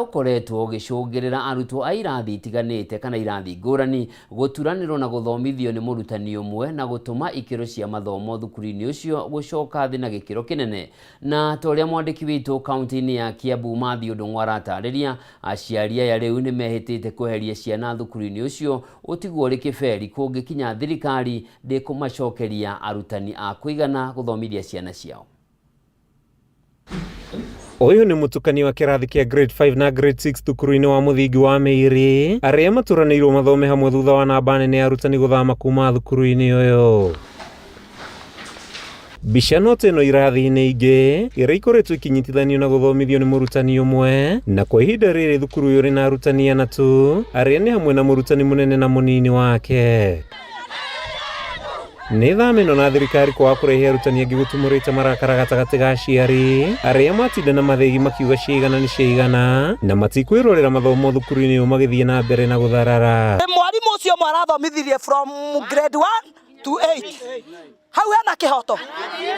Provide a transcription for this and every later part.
ukoretwo gicungirira arutwo a irathi itiganite kana irathi ngurani guturanirwo na guthomithio ni murutani umwe na gutuma ikiro cia mathomo thukuru-ini ucio gucoka thi na gikiro kinene. Na toria mwandiki witu kaunti-ini ya Kiambu Matthew Ndung'u aratariria, aciari aya riu ni mehitite kweheria ciana thukuru-ini ucio utigwo ri kiberi kungikinya thirikari ndikumacokeria arutani a kuigana guthomithia ciana ciao. Uyu ni mutukani wa kirathi kia grade 5 na grade 6 thukuru-ini wa muthingi wa Meiri, aria maturanirwo mathome hamwe thutha wa namba nene arutani guthama kuma thukuru-ini uyu. Mbica note ino irathi-ini ingi iria ikoretwo ikinyitithanio na guthomithio ni murutani umwe, na kwa ihinda riri thukuru uyu ri na arutani ana tu, aria ni hamwe na murutani munene na munini wake. Nĩ thamĩno na thirikari kwa kũrehe arutani angĩ gũtumũrĩte marakara gatagatĩ ga aciari arĩa matinda na mathĩgi makiuga ciigana nĩ ciigana na matikwĩrorera mathomo thukuru-inĩ ũyũ magĩthiĩ na mbere na gũtharara. Mwarimũ ũcio mwarathomithirie from grade 1 to 8 hau hena kihoto,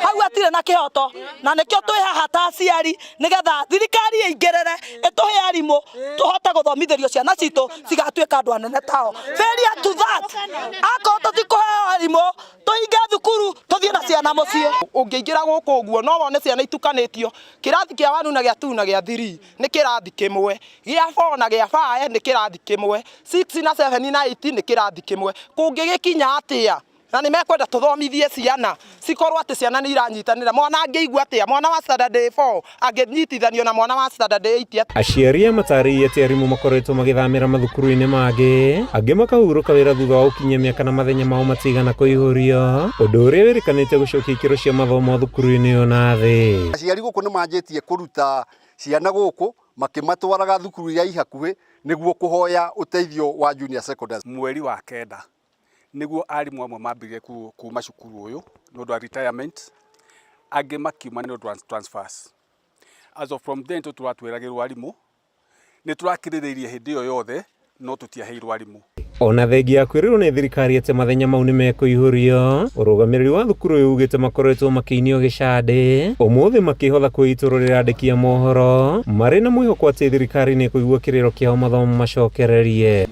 hau atire na kihoto, na nikio twi haha ta aciari nigetha thirikari ingirere ituhe arimu tuhote guthomithirio ciana citu cigatuika andu anene tao. Failure to that, akorwo tutikuhe arimu tuinge thukuru tuthie na ciana mucio. Ungiingira guku uguo no wone ciana itukanitio, kirathi kia 1 na gia 2 na gia 3 ni kirathi kimwe, gia 4 na gia 5 ni kirathi kimwe, 6 na 7 na 8 ni kirathi kimwe. Kungigikinya atia na ni mekwenda tuthomithie ciana cikorwo ati ciana ni iranyitanira, mwana angeigua atia, mwana wa standard 4 angenyitithanio na mwana wa standard 8. Aciari mataririe ati arimu makoretwo magithamira mathukuru-ini mangi, angi makahuruka wira thutha wa ukinyia miaka na mathenya mao matigana kuihurio, undu uria wirikanite gucokia ikiro cia mathomo thukuru-ini uyu na thi. Aciari guku ni manjitie kuruta ciana guku makimatwaraga thukuru ya ihakuhi niguo kuhoya uteithio wa junior secondary. Mweri wa kenda niguo arimu amwe mambire kuma cukuru uyu no do retirement, angi makiuma no do transfers. As of from then turatwiragirwo arimu ni turakiriririe hindi yo yothe no tutiaheirwo arimu. Ona thengi ya kwĩrĩrwo nĩ thirikari ati mathenya mau nĩ mekũihũrio, ũrũgamĩrĩri wa thukuru ũyũ ugĩte makoretwo makĩinio gĩcande, ũmũthĩ makĩhotha kwĩitũrũrĩra andĩki a mohoro marĩ na mwĩhoko atĩ thirikari nĩ kũigua kĩrĩro kĩao mathomo macokererie.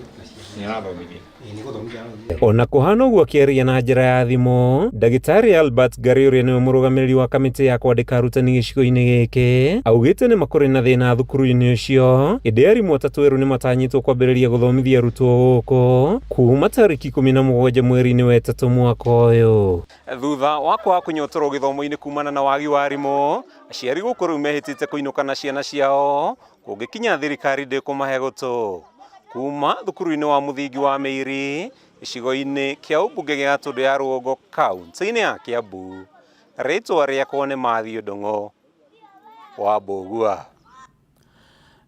Ona kuhana uguo akĩaria na njĩra ya thimũ, Ndagĩtarĩ Albert Ngari ũrĩa nĩwe mũrũgamĩrĩri wa kamĩtĩ ya kwandĩka arutani gĩcigo-inĩ gĩkĩ augĩte nĩ makũrĩ na thĩna thukuru-inĩ ũcio, ĩndĩ arimũ atatũ erũ nĩ matanyĩtwo kwambĩrĩria gũthomithia arutwo gũkũ kuma tarĩki 17 mweri-inĩ wa ĩtatũ mwaka ũyũ. Thutha wa kwaga kũnyotorwo gĩthomo-inĩ kumana na wagi wa arimũ, aciari gũkũ rĩu mehĩtĩte kũinũka na ciana ciao kũngĩkinya thirikari ndĩkũmahe gũtũ. Kuma thukuru-inĩ wa muthingi wa Meiri, gĩcigo-inĩ kĩa ũmbunge gĩa Gatũndũ ya Rũgongo, kaunti-inĩ ya Kiambu, rĩtwa rĩakwa nĩ Matthew Ndung'u wa Mbũgua.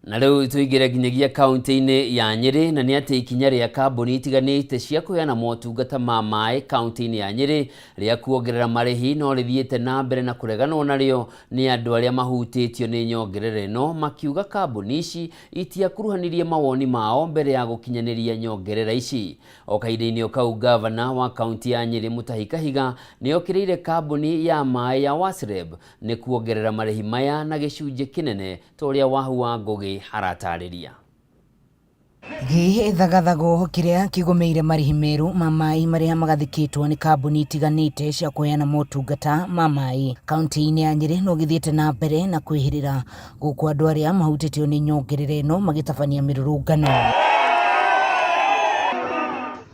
Na riu tuigire nginyagia kaunti-ini ya Nyeri, na ni ati ikinya ria kambuni itiganite cia kuheana motungata ma mai kaunti-ini ya Nyeri ria kuongerera marihi no rithiite na mbere na kureganwo nario ni andu aria mahutitio ni nyongerere no makiuga kambuni ici itiakuruhanirie mawoni mao mbere ya gukinyaniria nyongerera ici. O kahinda-ini o kau gavana wa kaunti ya Nyeri Mutahi Kahiga ni okireire kambuni ya mai ya Wasreb ni kuongerera marihi maya na gicunji kinene toria Wahu wa Ngugi haratariria. Gĩthagathago kĩrĩa kĩgomeire marĩhi merũ ma mai marĩa magathĩkĩtwo nĩ kambuni itiganĩte cia kũheana motungata ma mai kaunti-inĩ ya Nyeri no gĩthiĩte na mbere na kwĩhĩrĩra gũkũ andũ arĩa mahutĩtio nĩ nyongerera ĩno magĩtabania mĩrũrũngano.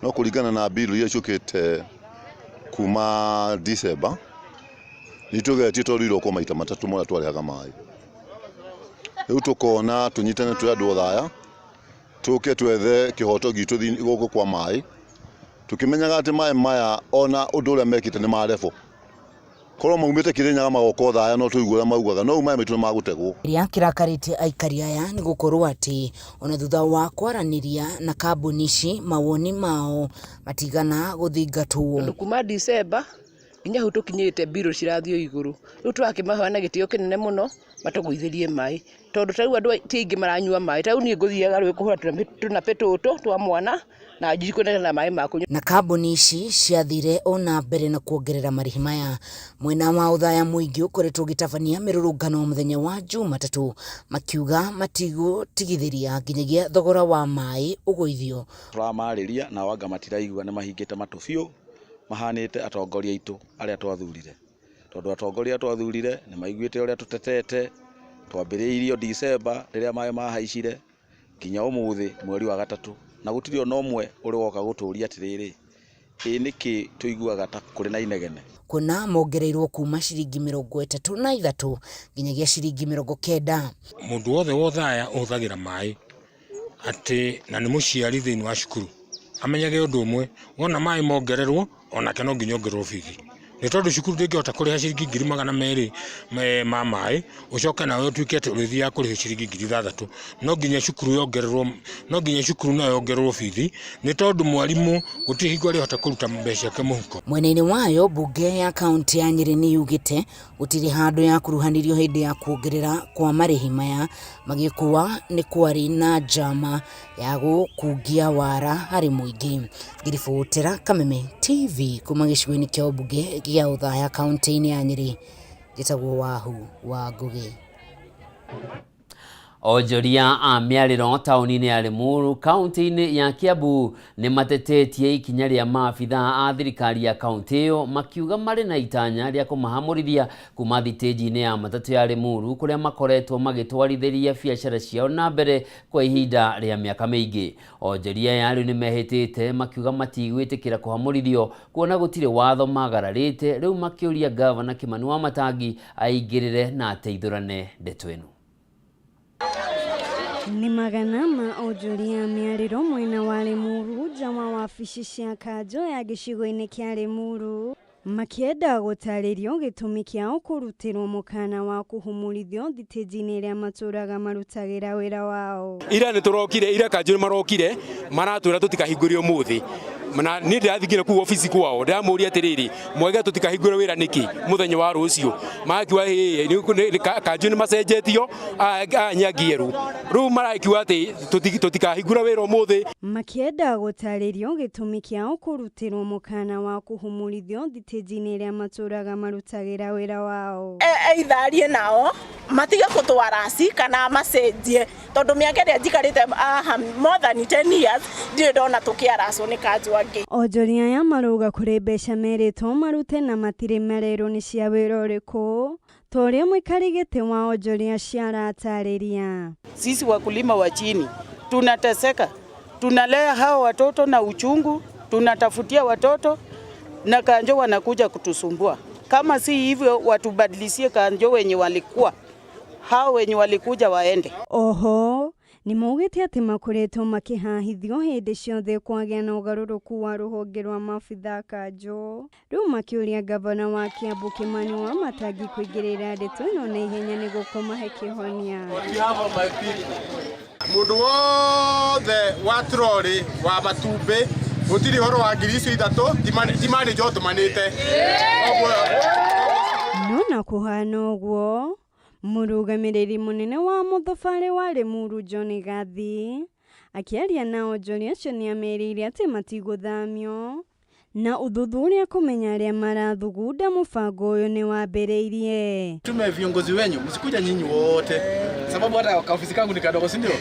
No kũringana na bill iria icũkĩte kuma December nĩtũgetie twaruirwo kwa maita matatũ marĩa twarĩhaga mai. Rĩu tukona tunyitane twe andũ othaya tuke twethe kihoto gitu gũkũ kwa mai tukimenyaga ati mai maya ona ũndũ ũrĩa mekĩte nĩ marebo korwo maumĩte Kĩrĩnyaga magoka othaya no tũigua maugaga no mai maitũ nĩ magũtegwo. Kĩrĩa kĩrakarĩte aikari aya nĩ gũkorwo atĩ ona thutha wa kwaranĩria na kambuni ici mawoni mao matigana gũthingatwo. Kuma December inya hu tukinyite biro cirathio iguru riu twakimahana gitio kinene muno matuguithirie mai tondu tau andu tingi maranyua mai tau ni nguthiaga rwi kuhura tuna petuto twa mwana na njikune na mai makunyu. Na kambuni ici ciathire ona mbere na kuongerera marihi maya mwena wa uthaya muingi ukoretwo gitabania mirurungano muthenya wa Jumatatu makiuga matigutithĩria nginyagia thogora wa mai ugoithio. Turamariria na wanga matiraigua ni mahingite matu biu mahanite atongoria itu aria twathurire tondu atongoria twathurire ni maiguite uria tutetete twambiriirio December riria mai mahaicire nginya umuthi mweri wa gatatu na gutiri ona umwe uri woka guturia atiriri niki tuiguaga ta kuri na inegene kuna mongereirwo kuma ciringi 33 nginyagia ciringi 90. Mundu wothe wothaya uthagira mai ati na ni muciari thiini wa cukuru amenyage undu umwe wona mai mongererwo ona keno nginya ongererwo bithi ni tondu cukuru ndingihota kuriha ciringi 200 ma mai ucoke nawe utuike ati urithia kuriha ciringi 6,000 no nginya cukuru yongererwo no nginya cukuru nayo yongererwo bithi ni tondu mwarimu gutiri hingo arihota kuruta mbeca ke muhuko. Mwena-ini wayo bunge ya kaunti ya Nyeri ni yugite gutiri handu ya kuruhanirio hindi ya kuongerera kwa marihi maya magikuwa ni kwari na njama ya gukungia wara hari muingi. Ngiribotera Kameme TV kuma gicigo-ini kia ubunge gia uthaya kaunti-ini ya Nyeri gitagwo Wahu wa Ngugi. Onjoria a miariro tauni-ini ya Limuru kaunti-ini ya Kiambu ni matetetie ikinya ria maabitha a thirikari ya kaunti iyo makiuga mari na itanya ria kumahamurithia kuma thiteji-ini ya matatu ya Limuru kuria makoretwo magitwarithiria biacara ciao na mbere kwa ihinda ria miaka mingi. Onjoria yari ni mehitite makiuga matigwitikira kuhamurithio kuona gutire watho magararite riu makiuria gavana Kimani Wamatangi aingirire na ateithurane ndeto ino. Ni magana ma onjoria miariro mwena wa Limuru nja wa wabici cia kanjo ya gicigo-ini kia Limuru makienda gutaririo gitumi kiao kurutirwo mukana wa kuhumurithio thiteji-ini iria maturaga marutagira wira wao. Ira ni turokire ira kanjo ni marokire maratwira tutikahingũrio umuthi mana ni ndathigire ku ofisi kwao ndamuria atiriri mwega tutikahingũra wira niki muthenya wa rucio makiwa kanjo ni macenjetio anyagieru ru marakiwa ati tutikahingũra wira umuthi makienda gutaririo gitumi kiao kurutirwo mukana wa kuhumurithio thiteji-ini iria maturaga marutagira wira wao. Eitharie nao matiga kutwara aci kana macenjie tondu miaka ria njikarite more than 10 years ndio ndona tukiaracwo ni kanjo angi. Onjoria ya maruga kuri mbeca meritwo marute na matire marero ni cia wira uriku toria mwikari gite wa onjoria ciaratariria. Sisi wakulima wa chini tunateseka, tunalea hao watoto na uchungu, tunatafutia watoto na kanjo wanakuja kutusumbua. Kama si hivyo watubadilishie kanjo wenye walikuwa hao wenye walikuja waende. Oho ni maugite ati makoretwo makihahithio hindi ciothe kwagia na ugaruruku wa ruhonge rwa mabitha kanjo. Riu makiuria gavana wa Kiambu Kimani Wamatangi kuingirira ndeto ino na ihenya niguo kumahe kihonia. Mundu wothe wa troli wa matumbi gutiri horo wa ngiri icio 3 timani jo tumanite nona kuhana uguo. Murugamiriri munene wa muthofari wa Limuru John Gathi akiaria na onjoria acio ni amerire ati matiguthamio na uthuthuria kumenya aria marathugunda mubango uyu ni wambiriirie. Tume viongozi wenyu msikuja nyinyi wote sababu hata ofisi kangu ni kadogo, si ndio?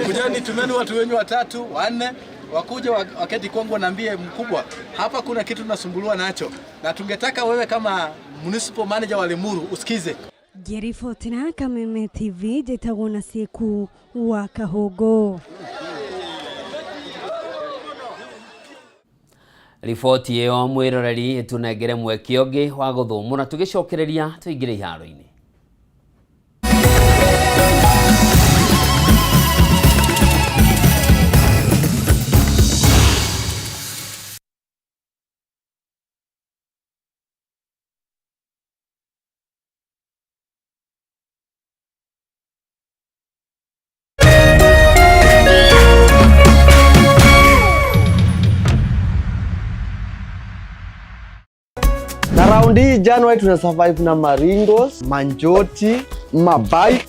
Kujani tumeni watu wenyu 3 4 wakuja waketi kwangu naambie mkubwa hapa kuna kitu tunasumbuliwa nacho na tungetaka wewe kama municipal manager wa Limuru usikize. Ngiribotera Kameme TV njĩtagwo na Seku wa Kahũngũ. Riboti ĩyo mwĩroreri ĩtunengere mweke ũngĩ wa gũthũmũra tũgĩcokereria tũingĩre iharo-inĩ. hii January tuna survive na maringos, manjoti, mabai,